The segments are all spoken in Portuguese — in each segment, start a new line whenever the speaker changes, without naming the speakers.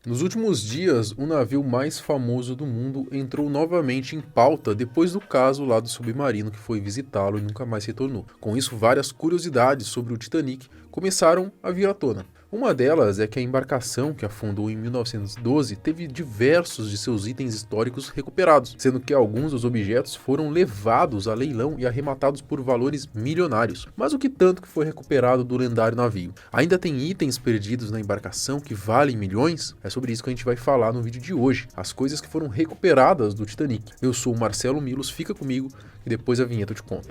Nos últimos dias, o navio mais famoso do mundo entrou novamente em pauta depois do caso lá do submarino que foi visitá-lo e nunca mais retornou. Com isso, várias curiosidades sobre o Titanic começaram a vir à tona. Uma delas é que a embarcação que afundou em 1912 teve diversos de seus itens históricos recuperados, sendo que alguns dos objetos foram levados a leilão e arrematados por valores milionários. Mas o que tanto que foi recuperado do lendário navio? Ainda tem itens perdidos na embarcação que valem milhões? É sobre isso que a gente vai falar no vídeo de hoje, as coisas que foram recuperadas do Titanic. Eu sou o Marcelo Milos, fica comigo e depois a vinheta eu te conto.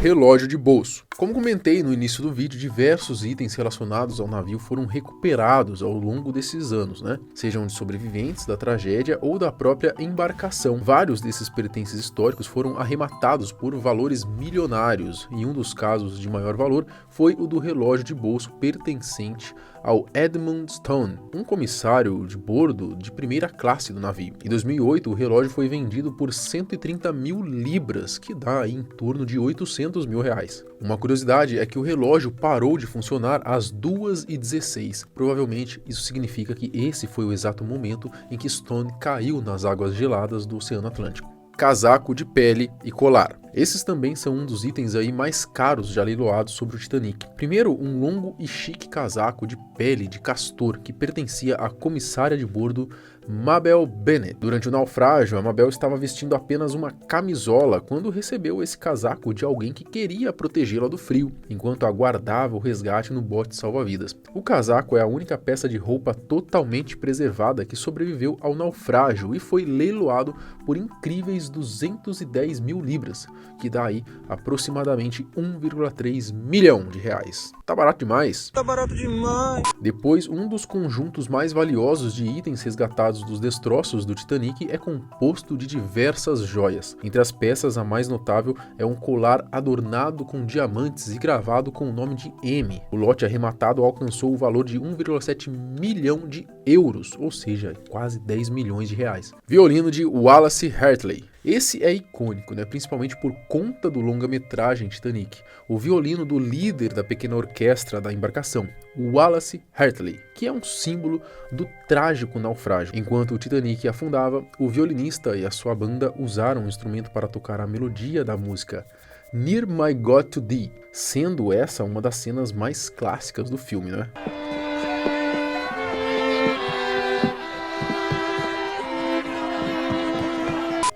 Relógio de bolso. Como comentei no início do vídeo, diversos itens relacionados ao navio foram recuperados ao longo desses anos, Sejam de sobreviventes da tragédia ou da própria embarcação. Vários desses pertences históricos foram arrematados por valores milionários, e um dos casos de maior valor foi o do relógio de bolso pertencente ao Edmund Stone, um comissário de bordo de primeira classe do navio. Em 2008, o relógio foi vendido por 130 mil libras, que dá aí em torno de 800 mil reais. Uma curiosidade é que o relógio parou de funcionar às 2h16. Provavelmente isso significa que esse foi o exato momento em que Stone caiu nas águas geladas do Oceano Atlântico. Casaco de pele e colar. Esses também são um dos itens aí mais caros já leiloados sobre o Titanic. Primeiro, um longo e chique casaco de pele de castor que pertencia à comissária de bordo Mabel Bennet. Durante o naufrágio, a Mabel estava vestindo apenas uma camisola quando recebeu esse casaco de alguém que queria protegê-la do frio, enquanto aguardava o resgate no bote salva-vidas. O casaco é a única peça de roupa totalmente preservada que sobreviveu ao naufrágio e foi leiloado por incríveis 210 mil libras, que dá aí aproximadamente 1,3 milhão de reais. Tá barato demais? Tá barato demais! Depois, um dos conjuntos mais valiosos de itens resgatados dos destroços do Titanic é composto de diversas joias. Entre as peças, a mais notável é um colar adornado com diamantes e gravado com o nome de M. O lote arrematado alcançou o valor de 1,7 milhão de euros, ou seja, quase 10 milhões de reais. Violino de Wallace Hartley. Esse é icônico, principalmente por conta do longa-metragem Titanic, o violino do líder da pequena orquestra da embarcação, Wallace Hartley, que é um símbolo do trágico naufrágio. Enquanto o Titanic afundava, o violinista e a sua banda usaram o instrumento para tocar a melodia da música Near My God to Thee, sendo essa uma das cenas mais clássicas do filme,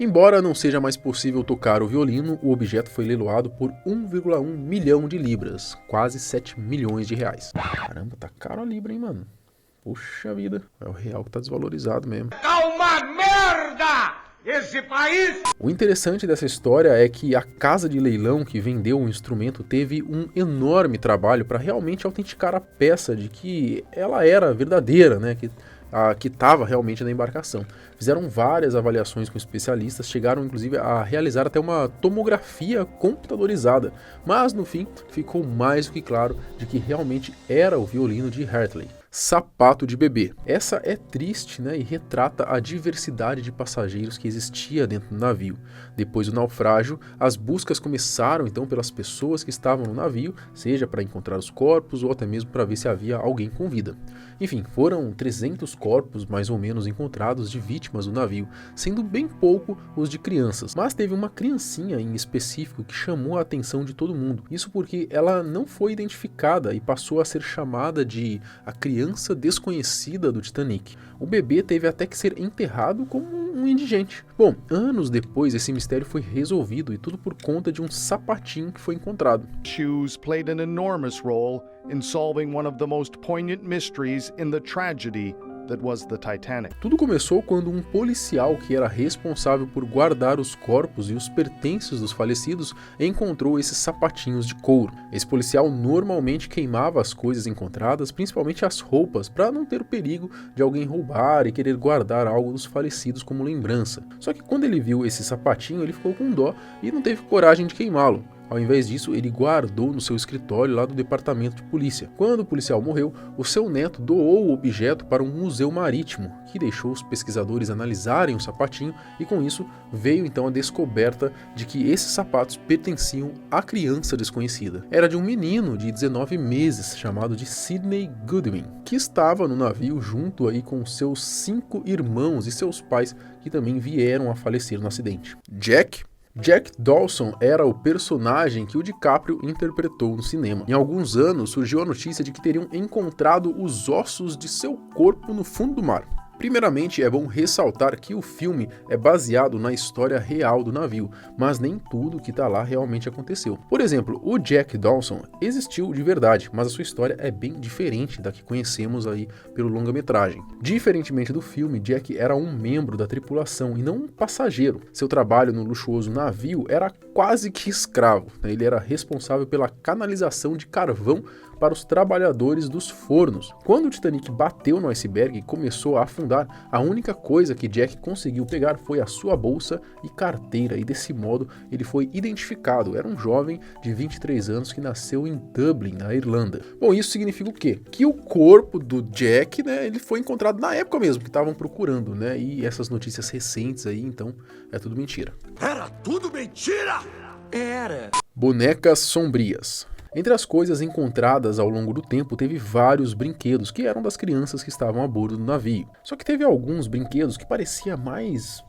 Embora não seja mais possível tocar o violino, o objeto foi leiloado por 1,1 milhão de libras, quase 7 milhões de reais. Caramba, tá caro a libra, hein, mano? Puxa vida, é o real que tá desvalorizado mesmo. Tá uma merda esse país! O interessante dessa história é que a casa de leilão que vendeu o instrumento teve um enorme trabalho para realmente autenticar a peça de que ela era verdadeira, que estava realmente na embarcação. Fizeram várias avaliações com especialistas, chegaram inclusive a realizar até uma tomografia computadorizada, mas no fim ficou mais do que claro de que realmente era o violino de Hartley. Sapato de bebê. Essa é triste, e retrata a diversidade de passageiros que existia dentro do navio. Depois do naufrágio, as buscas começaram então pelas pessoas que estavam no navio, seja para encontrar os corpos ou até mesmo para ver se havia alguém com vida. Enfim, foram 300 corpos mais ou menos encontrados de vítimas do navio, sendo bem pouco os de crianças. Mas teve uma criancinha em específico que chamou a atenção de todo mundo. Isso porque ela não foi identificada e passou a ser chamada de a criança desconhecida do Titanic. O bebê teve até que ser enterrado como um indigente. Bom, anos depois esse mistério foi resolvido e tudo por conta de um sapatinho que foi encontrado.
Shoes played an enormous role in solving one of the most poignant mysteries in the tragedy that was the Titanic.
Tudo começou quando um policial que era responsável por guardar os corpos e os pertences dos falecidos encontrou esses sapatinhos de couro. Esse policial normalmente queimava as coisas encontradas, principalmente as roupas, para não ter o perigo de alguém roubar e querer guardar algo dos falecidos como lembrança. Só que quando ele viu esse sapatinho, ele ficou com dó e não teve coragem de queimá-lo. Ao invés disso, ele guardou no seu escritório lá do departamento de polícia. Quando o policial morreu, o seu neto doou o objeto para um museu marítimo, que deixou os pesquisadores analisarem o sapatinho, e com isso veio então a descoberta de que esses sapatos pertenciam à criança desconhecida. Era de um menino de 19 meses chamado de Sidney Goodwin, que estava no navio junto aí com seus 5 irmãos e seus pais, que também vieram a falecer no acidente. Jack Dawson era o personagem que o DiCaprio interpretou no cinema. Em alguns anos surgiu a notícia de que teriam encontrado os ossos de seu corpo no fundo do mar. Primeiramente, é bom ressaltar que o filme é baseado na história real do navio, mas nem tudo que está lá realmente aconteceu. Por exemplo, o Jack Dawson existiu de verdade, mas a sua história é bem diferente da que conhecemos aí pelo longa-metragem. Diferentemente do filme, Jack era um membro da tripulação e não um passageiro. Seu trabalho no luxuoso navio era quase que escravo, né? Ele era responsável pela canalização de carvão para os trabalhadores dos fornos. Quando o Titanic bateu no iceberg e começou a afundar, a única coisa que Jack conseguiu pegar foi a sua bolsa e carteira, e desse modo ele foi identificado. Era um jovem de 23 anos que nasceu em Dublin, na Irlanda. Bom, isso significa o quê? Que o corpo do Jack, né, ele foi encontrado na época mesmo que estavam procurando, né? E essas notícias recentes aí, então, é tudo mentira.
Era tudo mentira! Era!
Bonecas sombrias. Entre as coisas encontradas ao longo do tempo, teve vários brinquedos que eram das crianças que estavam a bordo do navio. Só que teve alguns brinquedos que parecia mais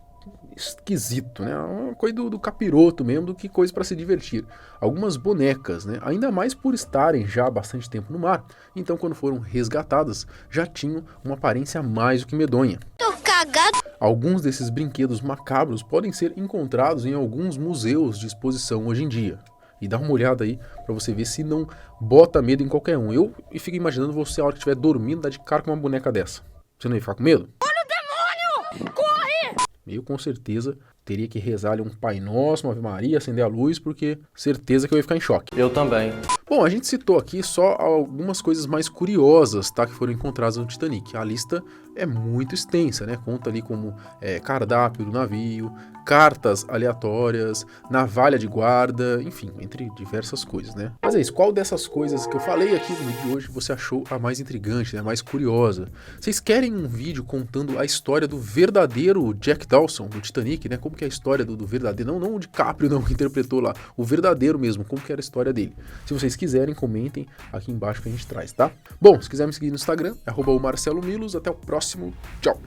esquisito, né? Uma coisa do capiroto mesmo do que coisa para se divertir. Algumas bonecas, né? Ainda mais por estarem já há bastante tempo no mar. Então, quando foram resgatadas, já tinham uma aparência mais do que medonha.
Tô cagado.
Alguns desses brinquedos macabros podem ser encontrados em alguns museus de exposição hoje em dia. E dá uma olhada aí pra você ver se não bota medo em qualquer um. Eu fico imaginando você, a hora que estiver dormindo, dar de cara com uma boneca dessa. Você não ia ficar com medo?
Olha o demônio! Corre!
Eu com certeza teria que rezar ali um Pai Nosso, uma Ave Maria, acender a luz, porque certeza que eu ia ficar em choque.
Eu também.
Bom, a gente citou aqui só algumas coisas mais curiosas, tá, que foram encontradas no Titanic. A lista é muito extensa, né? Conta ali como cardápio do navio, cartas aleatórias, navalha de guarda, enfim, entre diversas coisas, né? Mas é isso, qual dessas coisas que eu falei aqui no vídeo de hoje você achou a mais intrigante, né? A mais curiosa? Vocês querem um vídeo contando a história do verdadeiro Jack Dawson, do Titanic, né? Como que é a história do verdadeiro, não o DiCaprio não, que interpretou lá, o verdadeiro mesmo, como que era a história dele? Se vocês quiserem, comentem aqui embaixo que a gente traz, tá? Bom, se quiser me seguir no Instagram, é @marcelomilos. Até o próximo. Tchau!